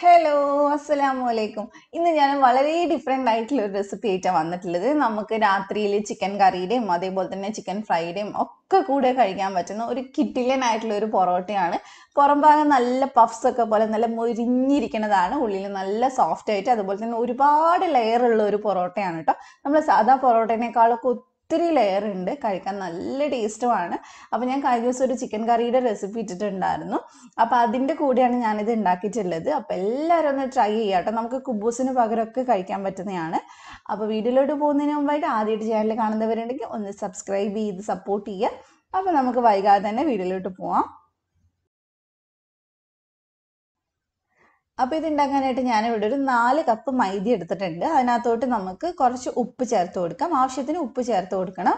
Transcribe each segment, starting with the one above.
Hello, അസ്സലാമലൈക്കും. ഇന്ന് ഞാൻ വളരെ ഡിഫറെൻ്റ് ആയിട്ടുള്ള ഒരു റെസിപ്പി ആയിട്ടാണ് വന്നിട്ടുള്ളത്. നമുക്ക് രാത്രിയിൽ ചിക്കൻ കറിയുടെയും അതേപോലെ തന്നെ ചിക്കൻ ഫ്രൈയുടെയും ഒക്കെ കൂടെ കഴിക്കാൻ പറ്റുന്ന ഒരു കിടിലൻ ആയിട്ടുള്ള ഒരു പൊറോട്ടയാണ്. പുറം ഭാഗം നല്ല പഫ്സ് ഒക്കെ പോലെ നല്ല മൊരിഞ്ഞിരിക്കുന്നതാണ്, ഉള്ളിൽ നല്ല സോഫ്റ്റ് ആയിട്ട് അതുപോലെ തന്നെ ഒരുപാട് ലെയർ ഉള്ള ഒരു പൊറോട്ടയാണ് കേട്ടോ. നമ്മൾ സാധാ പൊറോട്ടേനേക്കാളൊക്കെ ഒത്തിരി ലെയർ ഉണ്ട്, കഴിക്കാൻ നല്ല ടേസ്റ്റുമാണ്. അപ്പോൾ ഞാൻ കഴിഞ്ഞ ദിവസം ഒരു ചിക്കൻ കറിയുടെ റെസിപ്പി ഇട്ടിട്ടുണ്ടായിരുന്നു. അപ്പോൾ അതിൻ്റെ കൂടെയാണ് ഞാനിത് ഉണ്ടാക്കിയിട്ടുള്ളത്. അപ്പോൾ എല്ലാവരും ഒന്ന് ട്രൈ ചെയ്യാം കേട്ടോ. നമുക്ക് കുബൂസിന് പകരമൊക്കെ കഴിക്കാൻ പറ്റുന്നതാണ്. അപ്പോൾ വീഡിയോയിലോട്ട് പോകുന്നതിന് മുമ്പായിട്ട് ആദ്യമായിട്ട് ചാനൽ കാണുന്നവരുണ്ടെങ്കിൽ ഒന്ന് സബ്സ്ക്രൈബ് ചെയ്ത് സപ്പോർട്ട് ചെയ്യുക. അപ്പോൾ നമുക്ക് വൈകാതെ തന്നെ വീഡിയോയിലോട്ട് പോവാം. അപ്പോൾ ഇത് ഉണ്ടാക്കാനായിട്ട് ഞാനിവിടെ ഒരു 4 കപ്പ് മൈദ എടുത്തിട്ടുണ്ട്. അതിനകത്തോട്ട് നമുക്ക് കുറച്ച് ഉപ്പ് ചേർത്ത് കൊടുക്കാം. ആവശ്യത്തിന് ഉപ്പ് ചേർത്ത് കൊടുക്കണം.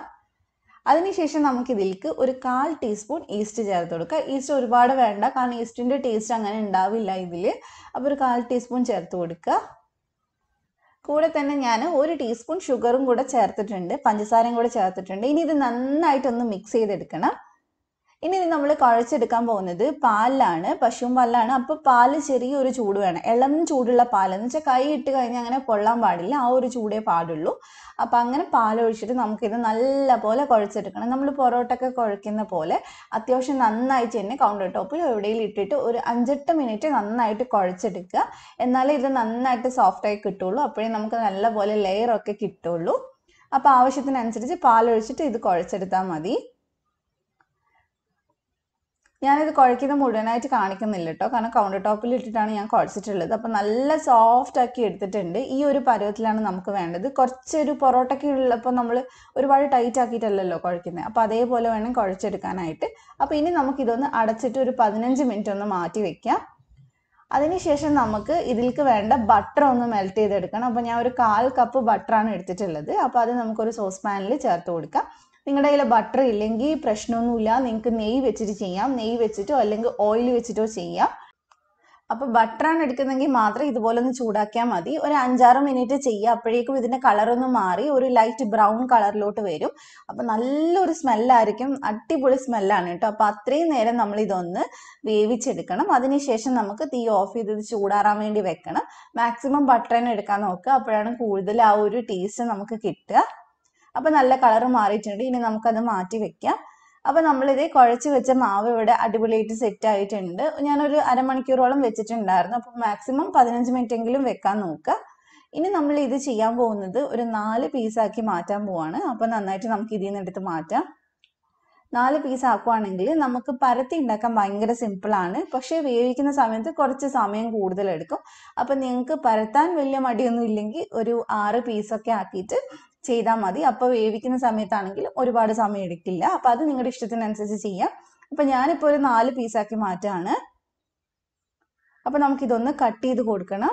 അതിനുശേഷം നമുക്ക് ഇതിലേക്ക് ഒരു 1/4 ടീസ്പൂൺ ഈസ്റ്റ് ചേർത്ത് കൊടുക്കുക. ഈസ്റ്റ് ഒരുപാട് വേണ്ട, കാരണം ഈസ്റ്റിൻ്റെ ടേസ്റ്റ് അങ്ങനെ ഉണ്ടാവില്ല ഇതിൽ. അപ്പോൾ ഒരു 1/4 ടീസ്പൂൺ ചേർത്ത് കൊടുക്കുക. കൂടെ തന്നെ ഞാൻ 1 ടീസ്പൂൺ ഷുഗറും കൂടെ ചേർത്തിട്ടുണ്ട്, പഞ്ചസാരയും കൂടെ ചേർത്തിട്ടുണ്ട്. ഇനി ഇത് നന്നായിട്ടൊന്ന് മിക്സ് ചെയ്തെടുക്കണം. ഇനി ഇത് നമ്മൾ കുഴച്ചെടുക്കാൻ പോകുന്നത് പാലിലാണ്, പശുവും പാലിലാണ്. അപ്പോൾ പാല് ചെറിയൊരു ചൂട് വേണം, ഇളം ചൂടുള്ള പാലെന്ന് വെച്ചാൽ കൈ ഇട്ട് കഴിഞ്ഞാൽ അങ്ങനെ പൊള്ളാൻ പാടില്ല, ആ ഒരു ചൂടേ പാടുള്ളൂ. അപ്പോൾ അങ്ങനെ പാലൊഴിച്ചിട്ട് നമുക്കിത് നല്ല പോലെ കുഴച്ചെടുക്കണം. നമ്മൾ പൊറോട്ടയൊക്കെ കുഴക്കുന്ന പോലെ അത്യാവശ്യം നന്നായിട്ട് തന്നെ കൗണ്ടർ ടോപ്പിൽ എവിടെയും ഇട്ടിട്ട് ഒരു 5-8 മിനിറ്റ് നന്നായിട്ട് കുഴച്ചെടുക്കുക. എന്നാലേ ഇത് നന്നായിട്ട് സോഫ്റ്റായി കിട്ടുള്ളൂ, അപ്പോഴേ നമുക്ക് നല്ല പോലെ ലെയറൊക്കെ കിട്ടുള്ളൂ. അപ്പോൾ ആവശ്യത്തിനനുസരിച്ച് പാലൊഴിച്ചിട്ട് ഇത് കുഴച്ചെടുത്താൽ മതി. ഞാനിത് കുഴയ്ക്കുന്ന മുഴുവനായിട്ട് കാണിക്കുന്നില്ല കേട്ടോ, കാരണം കൗണ്ടർ ടോപ്പിൽ ഇട്ടിട്ടാണ് ഞാൻ കുഴച്ചിട്ടുള്ളത്. അപ്പോൾ നല്ല സോഫ്റ്റ് ആക്കി എടുത്തിട്ടുണ്ട്. ഈ ഒരു പരുവത്തിലാണ് നമുക്ക് വേണ്ടത്. കുറച്ചൊരു പൊറോട്ടയ്ക്ക് ഉള്ളപ്പോൾ നമ്മൾ ഒരുപാട് ടൈറ്റ് ആക്കിയിട്ടല്ലല്ലോ കുഴയ്ക്കുന്നത്, അപ്പോൾ അതേപോലെ വേണം കുഴച്ചെടുക്കാനായിട്ട്. അപ്പോൾ ഇനി നമുക്കിതൊന്ന് അടച്ചിട്ട് ഒരു 15 മിനിറ്റ് ഒന്ന് മാറ്റി വെക്കാം. അതിനുശേഷം നമുക്ക് ഇതിലേക്ക് വേണ്ട ബട്ടർ ഒന്ന് മെൽറ്റ് ചെയ്തെടുക്കണം. അപ്പോൾ ഞാൻ ഒരു 1/4 കപ്പ് ബട്ടറാണ് എടുത്തിട്ടുള്ളത്. അപ്പോൾ അത് നമുക്കൊരു സോസ് പാനിൽ ചേർത്ത് കൊടുക്കാം. നിങ്ങളുടെ കയ്യിൽ ബട്ടർ ഇല്ലെങ്കിൽ പ്രശ്നമൊന്നുമില്ല, നിങ്ങൾക്ക് നെയ്യ് വെച്ചിട്ട് ചെയ്യാം. നെയ്യ് വെച്ചിട്ടോ അല്ലെങ്കിൽ ഓയിൽ വെച്ചിട്ടോ ചെയ്യാം. അപ്പോൾ ബട്ടറാണ് എടുക്കുന്നതെങ്കിൽ മാത്രം ഇതുപോലെ ഒന്ന് ചൂടാക്കിയാൽ മതി. ഒരു 5-6 മിനിറ്റ് ചെയ്യുക, അപ്പോഴേക്കും ഇതിൻ്റെ കളറൊന്ന് മാറി ഒരു ലൈറ്റ് ബ്രൗൺ കളറിലോട്ട് വരും. അപ്പോൾ നല്ലൊരു സ്മെല്ലായിരിക്കും, അടിപൊളി സ്മെല്ലാണ് കേട്ടോ. അപ്പോൾ അത്രയും നേരം നമ്മൾ ഇതൊന്ന് വേവിച്ചെടുക്കണം. അതിനുശേഷം നമുക്ക് തീ ഓഫ് ചെയ്ത് ഇത് ചൂടാറാൻ വേണ്ടി വെക്കണം. മാക്സിമം ബട്ടർ തന്നെ എടുക്കാൻ നോക്കുക, അപ്പോഴാണ് കൂടുതൽ ആ ഒരു ടേസ്റ്റ് നമുക്ക് കിട്ടുക. അപ്പോൾ നല്ല കളർ മാറിയിട്ടുണ്ട്. ഇനി നമുക്കത് മാറ്റി വെക്കാം. അപ്പോൾ നമ്മളിത് കുഴച്ച് വെച്ച മാവ് ഇവിടെ അടിപൊളിയായിട്ട് സെറ്റ് ആയിട്ടുണ്ട്. ഞാനൊരു അരമണിക്കൂറോളം വെച്ചിട്ടുണ്ടായിരുന്നു. അപ്പോൾ മാക്സിമം 15 മിനിറ്റ് എങ്കിലും വെക്കാൻ നോക്കുക. ഇനി നമ്മൾ ഇത് ചെയ്യാൻ പോകുന്നത് ഒരു 4 പീസാക്കി മാറ്റാൻ പോവാണ്. അപ്പോൾ നന്നായിട്ട് നമുക്ക് ഇതിൽ നിന്ന് എടുത്ത് മാറ്റാം. 4 പീസ് ആക്കുവാണെങ്കിൽ നമുക്ക് പരത്തി ഉണ്ടാക്കാൻ ഭയങ്കര സിമ്പിളാണ്, പക്ഷേ വേവിക്കുന്ന സമയത്ത് കുറച്ച് സമയം കൂടുതലെടുക്കും. അപ്പം നിങ്ങൾക്ക് പരത്താൻ വലിയ മടിയൊന്നും ഇല്ലെങ്കിൽ ഒരു 6 പീസൊക്കെ ആക്കിയിട്ട് ചെയ്താൽ മതി. അപ്പോൾ വേവിക്കുന്ന സമയത്താണെങ്കിൽ ഒരുപാട് സമയം എടുക്കില്ല. അപ്പോൾ അത് നിങ്ങളുടെ ഇഷ്ടത്തിനനുസരിച്ച് ചെയ്യാം. അപ്പം ഞാനിപ്പോൾ ഒരു 4 പീസാക്കി മാറ്റാണ്. അപ്പോൾ നമുക്കിതൊന്ന് കട്ട് ചെയ്ത് കൊടുക്കണം.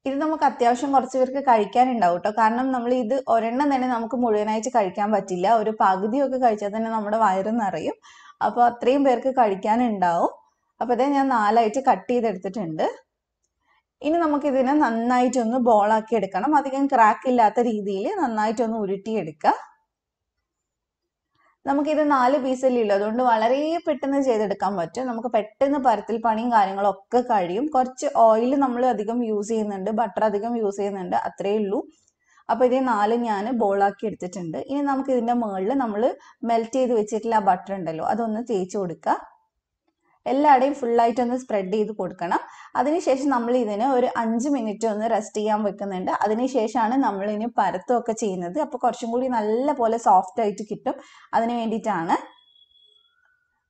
ഇത് നമുക്ക് അത്യാവശ്യം കുറച്ച് പേർക്ക് കഴിക്കാനുണ്ടാവും കേട്ടോ, കാരണം നമ്മൾ ഇത് ഒരെണ്ണം തന്നെ നമുക്ക് മുഴുവനായിട്ട് കഴിക്കാൻ പറ്റില്ല. ഒരു പകുതിയൊക്കെ കഴിച്ചാൽ തന്നെ നമ്മുടെ വയറ് നിറയും. അപ്പോൾ അത്രയും പേർക്ക് കഴിക്കാനുണ്ടാവും. അപ്പോൾ അതേ ഞാൻ 4ആയിട്ട് കട്ട് ചെയ്തെടുത്തിട്ടുണ്ട്. ഇനി നമുക്കിതിനെ നന്നായിട്ടൊന്ന് ബോളാക്കി എടുക്കണം. അധികം ക്രാക്ക് ഇല്ലാത്ത രീതിയിൽ നന്നായിട്ടൊന്ന് ഉരുട്ടിയെടുക്കുക. നമുക്കിത് 4 പീസല്ലേ ഉള്ളൂ, അതുകൊണ്ട് വളരെ പെട്ടെന്ന് ചെയ്തെടുക്കാൻ പറ്റും. നമുക്ക് പെട്ടെന്ന് പരത്തിൽ പണിയും കാര്യങ്ങളൊക്കെ കഴിയും. കുറച്ച് ഓയിൽ നമ്മൾ അധികം യൂസ് ചെയ്യുന്നുണ്ട്, ബട്ടർ അധികം യൂസ് ചെയ്യുന്നുണ്ട്, അത്രയേ ഉള്ളൂ. അപ്പോൾ ഇത് 4 ഞാൻ ബോളാക്കി എടുത്തിട്ടുണ്ട്. ഇനി നമുക്ക് ഇതിൻ്റെ മുകളിൽ നമ്മൾ മെൽറ്റ് ചെയ്ത് വെച്ചിട്ടുള്ള ആ ബട്ടർ ഉണ്ടല്ലോ, അതൊന്ന് തേച്ച് കൊടുക്കുക. എല്ലായിടെയും ഫുള്ളായിട്ടൊന്ന് സ്പ്രെഡ് ചെയ്ത് കൊടുക്കണം. അതിനുശേഷം നമ്മൾ ഇതിന് ഒരു 5 മിനിറ്റ് ഒന്ന് റെസ്റ്റ് ചെയ്യാൻ വെക്കുന്നുണ്ട്. അതിനുശേഷമാണ് നമ്മൾ ഇനി പരത്തുമൊക്കെ ചെയ്യുന്നത്. അപ്പോൾ കുറച്ചും കൂടി നല്ല പോലെ സോഫ്റ്റ് ആയിട്ട് കിട്ടും, അതിന് വേണ്ടിയിട്ടാണ്.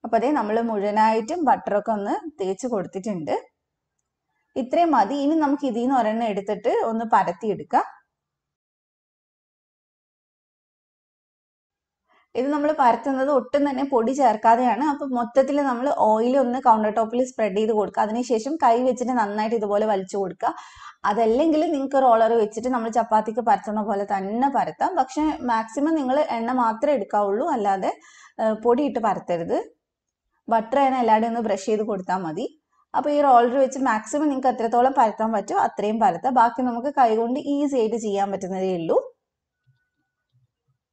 അപ്പോൾ അതേ നമ്മൾ മുഴുവനായിട്ടും ബട്ടറൊക്കെ ഒന്ന് തേച്ച് കൊടുത്തിട്ടുണ്ട്. ഇത്രയും മതി. ഇനി നമുക്ക് ഇതിൽ നിന്ന് ഒരെണ്ണം എടുത്തിട്ട് ഒന്ന് പരത്തിയെടുക്കാം. ഇത് നമ്മൾ പരത്തുന്നത് ഒട്ടും തന്നെ പൊടി ചേർക്കാതെയാണ്. അപ്പോൾ മൊത്തത്തിൽ നമ്മൾ ഓയിൽ ഒന്ന് കൗണ്ടർ ടോപ്പിൽ സ്പ്രെഡ് ചെയ്ത് കൊടുക്കുക. അതിനുശേഷം കൈ വെച്ചിട്ട് നന്നായിട്ട് ഇതുപോലെ വലിച്ചു കൊടുക്കുക. അതല്ലെങ്കിൽ നിങ്ങൾക്ക് റോളർ വെച്ചിട്ട് നമ്മൾ ചപ്പാത്തിക്ക് പരത്തുന്ന പോലെ തന്നെ പരത്താം. പക്ഷേ മാക്സിമം നിങ്ങൾ എണ്ണ മാത്രമേ എടുക്കാവുള്ളൂ, അല്ലാതെ പൊടിയിട്ട് പരത്തരുത്. ബട്ടർ തന്നെ എല്ലാവരുടെയും ഒന്ന് ബ്രഷ് ചെയ്ത് കൊടുത്താൽ മതി. അപ്പോൾ ഈ റോളർ വെച്ച് മാക്സിമം നിങ്ങൾക്ക് എത്രത്തോളം പരത്താൻ പറ്റുമോ അത്രയും പരത്താം. ബാക്കി നമുക്ക് കൈ കൊണ്ട് ഈസി ആയിട്ട് ചെയ്യാൻ പറ്റുന്നതേ ഉള്ളൂ.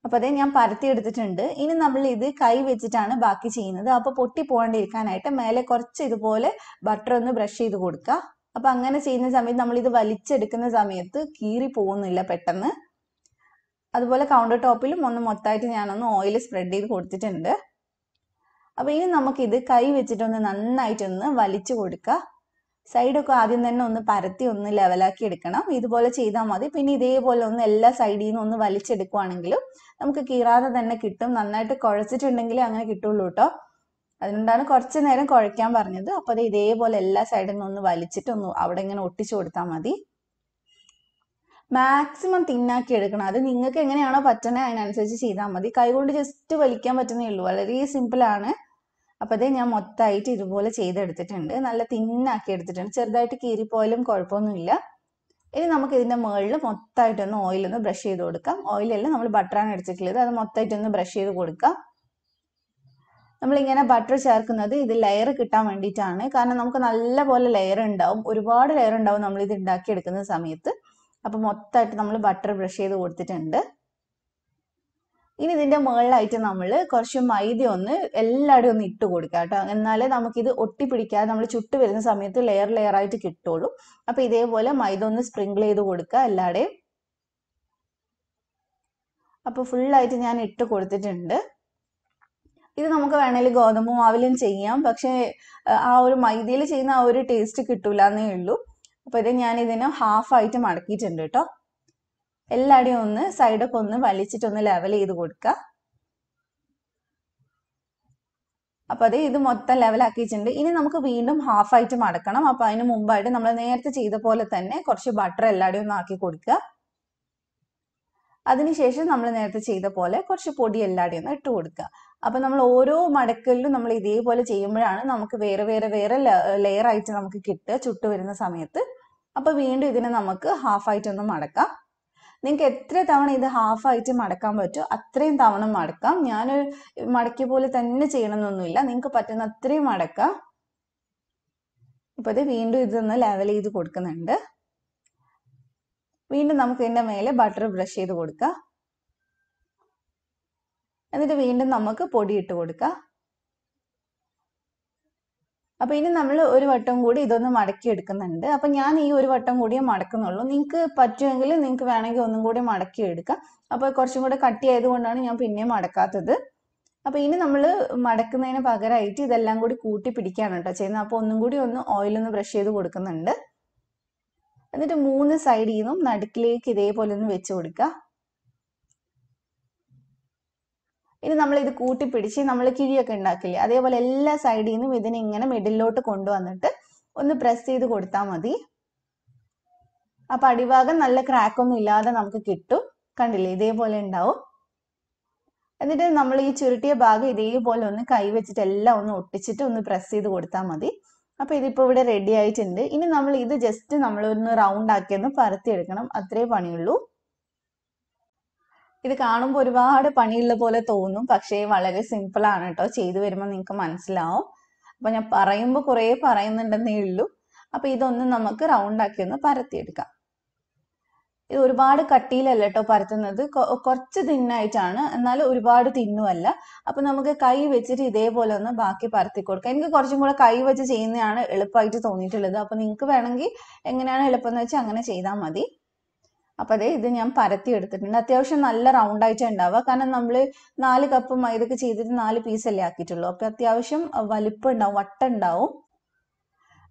അപ്പോൾ അതേ ഞാൻ പരത്തി എടുത്തിട്ടുണ്ട്. ഇനി നമ്മൾ ഇത് കൈ വെച്ചിട്ടാണ് ബാക്കി ചെയ്യുന്നത്. അപ്പോൾ പൊട്ടി പോകാണ്ടിരിക്കാനായിട്ട് മേലെ കുറച്ച് ഇതുപോലെ ബട്ടർ ഒന്ന് ബ്രഷ് ചെയ്ത് കൊടുക്കുക. അപ്പോൾ അങ്ങനെ ചെയ്യുന്ന സമയത്ത് നമ്മൾ ഇത് വലിച്ചെടുക്കുന്ന സമയത്ത് കീറി പോകുന്നില്ല പെട്ടെന്ന്. അതുപോലെ കൗണ്ടർ ടോപ്പിലും ഒന്ന് മൊത്തമായിട്ട് ഞാനൊന്ന് ഓയിൽ സ്പ്രെഡ് ചെയ്ത് കൊടുത്തിട്ടുണ്ട്. അപ്പോൾ ഇനി നമുക്കിത് കൈ വെച്ചിട്ടൊന്ന് നന്നായിട്ടൊന്ന് വലിച്ചു കൊടുക്കുക. സൈഡൊക്കെ ആദ്യം തന്നെ ഒന്ന് പരത്തി ഒന്ന് ലെവലാക്കി എടുക്കണം. ഇതുപോലെ ചെയ്താൽ മതി. പിന്നെ ഇതേപോലെ ഒന്ന് എല്ലാ സൈഡിൽ നിന്നും ഒന്ന് വലിച്ചെടുക്കുവാണെങ്കിലും നമുക്ക് കീറാതെ തന്നെ കിട്ടും. നന്നായിട്ട് കുഴച്ചിട്ടുണ്ടെങ്കിൽ അങ്ങനെ കിട്ടുള്ളൂ കേട്ടോ. അതുകൊണ്ടാണ് കുറച്ച് നേരം കുഴയ്ക്കാൻ പറഞ്ഞത്. അപ്പോൾ അത് ഇതേപോലെ എല്ലാ സൈഡിൽ നിന്നും ഒന്ന് വലിച്ചിട്ട് ഒന്ന് അവിടെ ഇങ്ങനെ ഒട്ടിച്ചു കൊടുത്താൽ മതി. മാക്സിമം തിന്നാക്കി എടുക്കണം. അത് നിങ്ങൾക്ക് എങ്ങനെയാണോ പറ്റുന്നത് അതിനനുസരിച്ച് ചെയ്താൽ മതി. കൈകൊണ്ട് ജസ്റ്റ് വലിക്കാൻ പറ്റുന്നേ ഉള്ളൂ. വളരെ സിമ്പിളാണ്. അപ്പോൾ അതേ ഞാൻ മൊത്തമായിട്ട് ഇതുപോലെ ചെയ്തെടുത്തിട്ടുണ്ട്. നല്ല തിന്നാക്കി എടുത്തിട്ടുണ്ട്. ചെറുതായിട്ട് കീറിപ്പോയാലും കുഴപ്പമൊന്നുമില്ല. ഇനി നമുക്ക് ഇതിൻ്റെ മുകളിൽ മൊത്തമായിട്ടൊന്ന് ഓയിലൊന്ന് ബ്രഷ് ചെയ്ത് കൊടുക്കാം. ഓയിലല്ല, നമ്മൾ ബട്ടറാണ് എടുത്തിട്ടുള്ളത്. അത് മൊത്തമായിട്ടൊന്ന് ബ്രഷ് ചെയ്ത് കൊടുക്കാം. നമ്മളിങ്ങനെ ബട്ടർ ചേർക്കുന്നത് ഇത് ലെയർ കിട്ടാൻ വേണ്ടിയിട്ടാണ്. കാരണം നമുക്ക് നല്ല പോലെ ലെയർ ഉണ്ടാവും, ഒരുപാട് ലെയർ ഉണ്ടാവും നമ്മളിത് ഉണ്ടാക്കിയെടുക്കുന്ന സമയത്ത്. അപ്പോൾ മൊത്തമായിട്ട് നമ്മൾ ബട്ടർ ബ്രഷ് ചെയ്ത് കൊടുത്തിട്ടുണ്ട്. ഇനി ഇതിൻ്റെ മുകളിലായിട്ട് നമ്മൾ കുറച്ച് മൈദ ഒന്ന് എല്ലായിടും ഒന്ന് ഇട്ട് കൊടുക്കുക കേട്ടോ. എന്നാലേ നമുക്കിത് ഒട്ടിപ്പിടിക്കാതെ നമ്മൾ ചുട്ട് വരുന്ന സമയത്ത് ലെയർ ലെയർ ആയിട്ട് കിട്ടുള്ളൂ. അപ്പോൾ ഇതേപോലെ മൈദ ഒന്ന് സ്പ്രിങ്കിൾ ചെയ്ത് കൊടുക്കുക എല്ലായിടെയും. അപ്പോൾ ഫുള്ളായിട്ട് ഞാൻ ഇട്ട് കൊടുത്തിട്ടുണ്ട്. ഇത് നമുക്ക് വേണമെങ്കിൽ ഗോതമ്പ് മാവിലും ചെയ്യാം. പക്ഷേ ആ ഒരു മൈദയിൽ ചെയ്യുന്ന ആ ഒരു ടേസ്റ്റ് കിട്ടൂല എന്നേ ഉള്ളൂ. അപ്പോൾ ഇത് ഞാൻ ഇതിനെ ഹാഫായിട്ട് മടക്കിയിട്ടുണ്ട് കേട്ടോ. എല്ലായിടെയും ഒന്ന് സൈഡൊക്കെ ഒന്ന് വലിച്ചിട്ടൊന്ന് ലെവൽ ചെയ്ത് കൊടുക്കുക. അപ്പോൾ അത് ഇത് മൊത്തം ലെവലാക്കിയിട്ടുണ്ട്. ഇനി നമുക്ക് വീണ്ടും ഹാഫായിട്ട് മടക്കണം. അപ്പോൾ അതിന് മുമ്പായിട്ട് നമ്മൾ നേരത്തെ ചെയ്ത പോലെ തന്നെ കുറച്ച് ബട്ടർ എല്ലായിടെയും ഒന്ന് ആക്കി കൊടുക്കുക. അതിനുശേഷം നമ്മൾ നേരത്തെ ചെയ്ത പോലെ കുറച്ച് പൊടി എല്ലായിടെയും ഒന്ന് ഇട്ട് കൊടുക്കുക. അപ്പോൾ നമ്മൾ ഓരോ മടക്കലിലും നമ്മൾ ഇതേപോലെ ചെയ്യുമ്പോഴാണ് നമുക്ക് വേറെ വേറെ വേറെ ലെയർ ആയിട്ട് നമുക്ക് കിട്ടുക ചുട്ട് വരുന്ന സമയത്ത്. അപ്പോൾ വീണ്ടും ഇതിനെ നമുക്ക് ഹാഫായിട്ടൊന്ന് മടക്കാം. നിങ്ങൾക്ക് എത്ര തവണ ഇത് ഹാഫായിട്ട് മടക്കാൻ പറ്റുമോ അത്രയും തവണ മടക്കാം. ഞാൻ മടക്കിയ പോലെ തന്നെ ചെയ്യണമെന്നൊന്നുമില്ല, നിങ്ങൾക്ക് പറ്റുന്ന അത്രയും മടക്കാം. ഇപ്പോൾ ഇത് വീണ്ടും ഇതൊന്ന് ലെവൽ ചെയ്ത് കൊടുക്കുന്നുണ്ട്. വീണ്ടും നമുക്ക് ഇതിൻ്റെ മേലെ ബട്ടർ ബ്രഷ് ചെയ്ത് കൊടുക്കാം. എന്നിട്ട് വീണ്ടും നമുക്ക് പൊടി ഇട്ട് കൊടുക്കാം. അപ്പോൾ ഇനി നമ്മൾ ഒരു വട്ടം കൂടി ഇതൊന്ന് മടക്കി എടുക്കുന്നുണ്ട്. അപ്പോൾ ഞാൻ ഈ ഒരു വട്ടം കൂടിയേ മടക്കുന്നുള്ളൂ. നിങ്ങൾക്ക് പറ്റുമെങ്കിൽ നിങ്ങൾക്ക് വേണമെങ്കിൽ ഒന്നും കൂടി മടക്കി എടുക്കാം. അപ്പോൾ കുറച്ചും കൂടെ കട്ടി ആയതുകൊണ്ടാണ് ഞാൻ പിന്നെയും മടക്കാത്തത്. അപ്പോൾ ഇനി നമ്മൾ മടക്കുന്നതിന് പകരമായിട്ട് ഇതെല്ലാം കൂടി കൂട്ടി പിടിക്കുകയാണ് കേട്ടോ ചെയ്യുന്നത്. അപ്പോൾ ഒന്നും കൂടി ഒന്ന് ഓയിലൊന്ന് ബ്രഷ് ചെയ്ത് കൊടുക്കുന്നുണ്ട്. എന്നിട്ട് 3 സൈഡിൽ നിന്നും നടുക്കിലേക്ക് ഇതേപോലെ ഒന്ന് വെച്ച് കൊടുക്കുക. ഇനി നമ്മൾ ഇത് കൂട്ടി പിടിച്ച് നമ്മൾ കിഴിയൊക്കെ ഉണ്ടാക്കില്ലേ, അതേപോലെ എല്ലാ സൈഡിൽ നിന്നും ഇതിനെ ഇങ്ങനെ മിഡിലോട്ട് കൊണ്ടുവന്നിട്ട് ഒന്ന് പ്രസ് ചെയ്ത് കൊടുത്താൽ മതി. അപ്പോൾ അടിഭാഗം നല്ല ക്രാക്കൊന്നും ഇല്ലാതെ നമുക്ക് കിട്ടും. കണ്ടില്ലേ, ഇതേപോലെ ഉണ്ടാവും. എന്നിട്ട് നമ്മൾ ഈ ചുരുട്ടിയ ഭാഗം ഇതേപോലെ ഒന്ന് കൈ വെച്ചിട്ട് എല്ലാം ഒന്ന് ഒട്ടിച്ചിട്ട് ഒന്ന് പ്രസ് ചെയ്ത് കൊടുത്താൽ മതി. അപ്പോൾ ഇതിപ്പോൾ ഇവിടെ റെഡി ആയിട്ടുണ്ട്. ഇനി നമ്മൾ ഇത് ജസ്റ്റ് നമ്മളൊന്ന് റൗണ്ട് ആക്കി ഒന്ന് പരത്തിയെടുക്കണം, അത്രേ പണിയുള്ളൂ. ഇത് കാണുമ്പോൾ ഒരുപാട് പണിയുള്ള പോലെ തോന്നും, പക്ഷേ വളരെ സിമ്പിളാണ് കേട്ടോ. ചെയ്തു വരുമ്പോൾ നിങ്ങൾക്ക് മനസ്സിലാവും. അപ്പോൾ ഞാൻ പറയുമ്പോൾ കുറേ പറയുന്നുണ്ടെന്നേ ഉള്ളൂ. അപ്പോൾ ഇതൊന്ന് നമുക്ക് റൗണ്ടാക്കി ഒന്ന് പരത്തിയെടുക്കാം. ഇത് ഒരുപാട് കട്ടിയിലല്ല കേട്ടോ പരത്തുന്നത്, കുറച്ച് തിന്നായിട്ടാണ്, എന്നാലും ഒരുപാട് തിന്നുമല്ല. അപ്പോൾ നമുക്ക് കൈ വെച്ചിട്ട് ഇതേപോലെ ഒന്ന് ബാക്കി പരത്തി കൊടുക്കാം. എനിക്ക് കുറച്ചും കൂടെ കൈ വെച്ച് ചെയ്യുന്നതാണ് എളുപ്പമായിട്ട് തോന്നിയിട്ടുള്ളത്. അപ്പോൾ നിങ്ങൾക്ക് വേണമെങ്കിൽ എങ്ങനെയാണ് എളുപ്പം എന്ന് വെച്ചാൽ അങ്ങനെ ചെയ്താൽ മതി. അപ്പോൾ അതേ ഇത് ഞാൻ പരത്തി എടുത്തിട്ടുണ്ട്. അത്യാവശ്യം നല്ല റൗണ്ടായിട്ട് ഉണ്ടാവുക, കാരണം നമ്മൾ 4 കപ്പ് മൈദക്ക് ചെയ്തിട്ട് 4 പീസല്ലേ ആക്കിയിട്ടുള്ളൂ. അപ്പോൾ അത്യാവശ്യം വലിപ്പം ഉണ്ടാവും, വട്ടം ഉണ്ടാവും.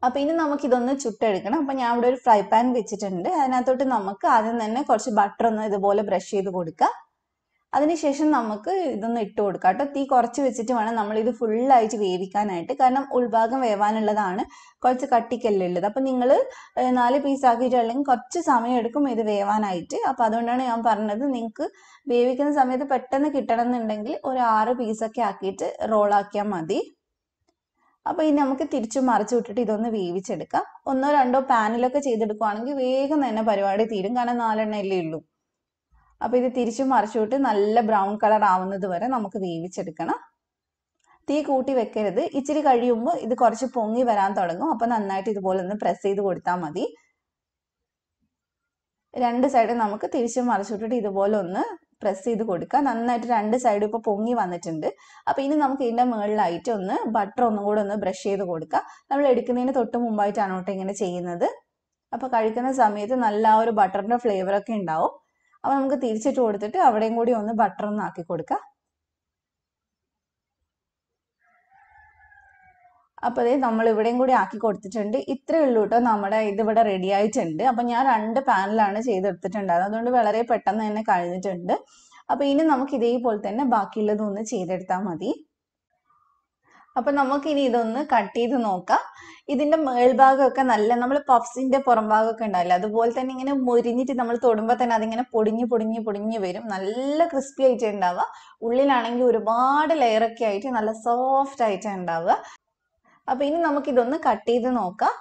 അപ്പോൾ ഇനി നമുക്കിതൊന്ന് ചുട്ടെടുക്കണം. അപ്പോൾ ഞാൻ ഇവിടെ ഒരു ഫ്രൈ പാൻ വെച്ചിട്ടുണ്ട്. അതിനകത്തോട്ട് നമുക്ക് ആദ്യം തന്നെ കുറച്ച് ബട്ടർ ഒന്ന് ഇതുപോലെ ബ്രഷ് ചെയ്ത് കൊടുക്കുക. അതിനുശേഷം നമുക്ക് ഇതൊന്ന് ഇട്ട് കൊടുക്കാം കേട്ടോ. തീ കുറച്ച് വെച്ചിട്ട് വേണം നമ്മളിത് ഫുള്ളായിട്ട് വേവിക്കാനായിട്ട്, കാരണം ഉൾഭാഗം വേവാനുള്ളതാണ്, കുറച്ച് കട്ടിക്കല്ലേ ഉള്ളത്. അപ്പം നിങ്ങൾ 4 പീസാക്കിയിട്ട് അല്ലെങ്കിൽ കുറച്ച് സമയം എടുക്കും ഇത് വേവാനായിട്ട്. അപ്പോൾ അതുകൊണ്ടാണ് ഞാൻ പറഞ്ഞത്, നിങ്ങൾക്ക് വേവിക്കുന്ന സമയത്ത് പെട്ടെന്ന് കിട്ടണം എന്നുണ്ടെങ്കിൽ ഒരു 6 പീസൊക്കെ ആക്കിയിട്ട് റോളാക്കിയാൽ മതി. അപ്പോൾ ഇനി നമുക്ക് തിരിച്ചു മറിച്ച് വിട്ടിട്ട് ഇതൊന്ന് വേവിച്ചെടുക്കാം. 1 or 2 പാനിലൊക്കെ ചെയ്തെടുക്കുകയാണെങ്കിൽ വേഗം തന്നെ പരിപാടി തീരും, കാരണം 4 എണ്ണയല്ലേ ഉള്ളൂ. അപ്പോൾ ഇത് തിരിച്ചു മറിച്ചു വിട്ട് നല്ല ബ്രൗൺ കളർ ആവുന്നത് വരെ നമുക്ക് വേവിച്ചെടുക്കണം. തീ കൂട്ടി വെക്കരുത്. ഇച്ചിരി കഴിയുമ്പോൾ ഇത് കുറച്ച് പൊങ്ങി വരാൻ തുടങ്ങും. അപ്പോൾ നന്നായിട്ട് ഇതുപോലെ ഒന്ന് പ്രസ് ചെയ്ത് കൊടുത്താൽ മതി. 2 സൈഡും നമുക്ക് തിരിച്ചു മറിച്ചു വിട്ടിട്ട് ഇതുപോലെ ഒന്ന് പ്രസ് ചെയ്ത് കൊടുക്കുക. നന്നായിട്ട് രണ്ട് സൈഡും ഇപ്പോൾ പൊങ്ങി വന്നിട്ടുണ്ട്. അപ്പോൾ ഇനി നമുക്ക് ഇതിൻ്റെ മുകളിലായിട്ട് ഒന്ന് ബട്ടർ ഒന്നും കൂടെ ഒന്ന് ബ്രഷ് ചെയ്ത് കൊടുക്കുക. നമ്മൾ എടുക്കുന്നതിന് തൊട്ട് മുമ്പായിട്ടാണ് കേട്ടോ ഇങ്ങനെ ചെയ്യുന്നത്. അപ്പോൾ കഴിക്കുന്ന സമയത്ത് നല്ല ആ ഒരു ബട്ടറിൻ്റെ ഫ്ലേവറൊക്കെ ഉണ്ടാവും. അപ്പോൾ നമുക്ക് തിരിച്ചിട്ട് കൊടുത്തിട്ട് അവിടെയും കൂടി ഒന്ന് ബട്ടർ ഒന്ന് ആക്കി കൊടുക്കുക. അപ്പോൾ അതേ നമ്മൾ ഇവിടെയും കൂടി ആക്കി കൊടുത്തിട്ടുണ്ട്. ഇത്രയേ ഉള്ളൂ കേട്ടോ, നമ്മുടെ ഇതിവിടെ റെഡി ആയിട്ടുണ്ട്. അപ്പം ഞാൻ 2 പാനിലാണ് ചെയ്തെടുത്തിട്ടുണ്ടായിരുന്നത്, അതുകൊണ്ട് വളരെ പെട്ടെന്ന് തന്നെ കഴിഞ്ഞിട്ടുണ്ട്. അപ്പോൾ ഇനി നമുക്ക് ഇതേപോലെ തന്നെ ബാക്കിയുള്ളതൊന്ന് ചെയ്തെടുത്താൽ മതി. അപ്പം നമുക്കിനി ഇതൊന്ന് കട്ട് ചെയ്ത് നോക്കാം. ഇതിൻ്റെ മേൽഭാഗമൊക്കെ നല്ല നമ്മൾ പഫ്സിൻ്റെ പുറം ഭാഗമൊക്കെ ഉണ്ടാവില്ല, അതുപോലെ തന്നെ ഇങ്ങനെ മുരിഞ്ഞിട്ട് നമ്മൾ തൊടുമ്പോൾ തന്നെ അതിങ്ങനെ പൊടിഞ്ഞ് വരും. നല്ല ക്രിസ്പി ആയിട്ട് ഉണ്ടാവുക. ഉള്ളിലാണെങ്കിൽ ഒരുപാട് ലെയറൊക്കെ ആയിട്ട് നല്ല സോഫ്റ്റ് ആയിട്ട് ഉണ്ടാവുക. അപ്പോൾ ഇനി നമുക്കിതൊന്ന് കട്ട് ചെയ്ത് നോക്കാം.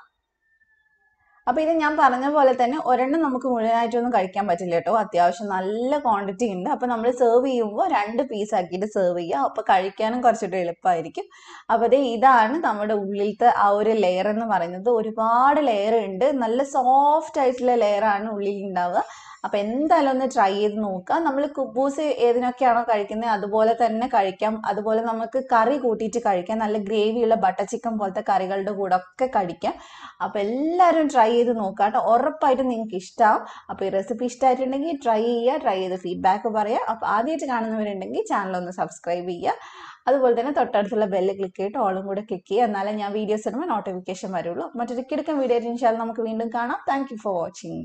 അപ്പോൾ ഇത് ഞാൻ പറഞ്ഞ പോലെ തന്നെ ഒരെണ്ണം നമുക്ക് മുഴുവനായിട്ടൊന്നും കഴിക്കാൻ പറ്റില്ല കേട്ടോ, അത്യാവശ്യം നല്ല ക്വാണ്ടിറ്റി ഉണ്ട്. അപ്പോൾ നമ്മൾ സെർവ് ചെയ്യുമ്പോൾ 2 പീസ് ആക്കിയിട്ട് സെർവ് ചെയ്യുക. അപ്പോൾ കഴിക്കാനും കുറച്ചുകൂടി എളുപ്പമായിരിക്കും. അപ്പോൾ ഇതാണ് നമ്മുടെ ഉള്ളിലത്തെ ആ ഒരു ലെയർ എന്ന് പറയുന്നത്. ഒരുപാട് ലെയർ ഉണ്ട്, നല്ല സോഫ്റ്റ് ആയിട്ടുള്ള ലെയറാണ് ഉള്ളിൽ ഉണ്ടാവുക. അപ്പോൾ എന്തായാലും ഒന്ന് ട്രൈ ചെയ്ത് നോക്കുക. നമ്മൾ കുബൂസ് ഏതിനൊക്കെയാണോ കഴിക്കുന്നത് അതുപോലെ തന്നെ കഴിക്കാം. അതുപോലെ നമുക്ക് കറി കൂട്ടിയിട്ട് കഴിക്കാം. നല്ല ഗ്രേവിയുള്ള ബട്ടർ ചിക്കൻ പോലത്തെ കറികളുടെ കൂടെ ഒക്കെ കഴിക്കാം. അപ്പോൾ എല്ലാവരും ട്രൈ ചെയ്ത് നോക്കുക കേട്ടോ, ഉറപ്പായിട്ടും നിങ്ങൾക്ക് ഇഷ്ടമാവും. അപ്പോൾ ഈ റെസിപ്പി ഇഷ്ടമായിട്ടുണ്ടെങ്കിൽ ട്രൈ ചെയ്ത് ഫീഡ്ബാക്ക് പറയുക. അപ്പോൾ ആദ്യമായിട്ട് കാണുന്നവരുണ്ടെങ്കിൽ ചാനൽ ഒന്ന് സബ്സ്ക്രൈബ് ചെയ്യുക. അതുപോലെ തന്നെ തൊട്ടടുത്തുള്ള ബെല്ല് ക്ലിക്ക് ചെയ്തിട്ട് ഓളും കൂടെ ക്ലിക്ക് ചെയ്യുക. എന്നാലേ ഞാൻ വീഡിയോസ് ഇടുമ്പോൾ നോട്ടിഫിക്കേഷൻ വരുള്ളൂ. മറ്റൊരു കിടക്കൻ വീഡിയോ ഇൻഷാ അല്ലാഹ് നമുക്ക് വീണ്ടും കാണാം. Thank you for watching.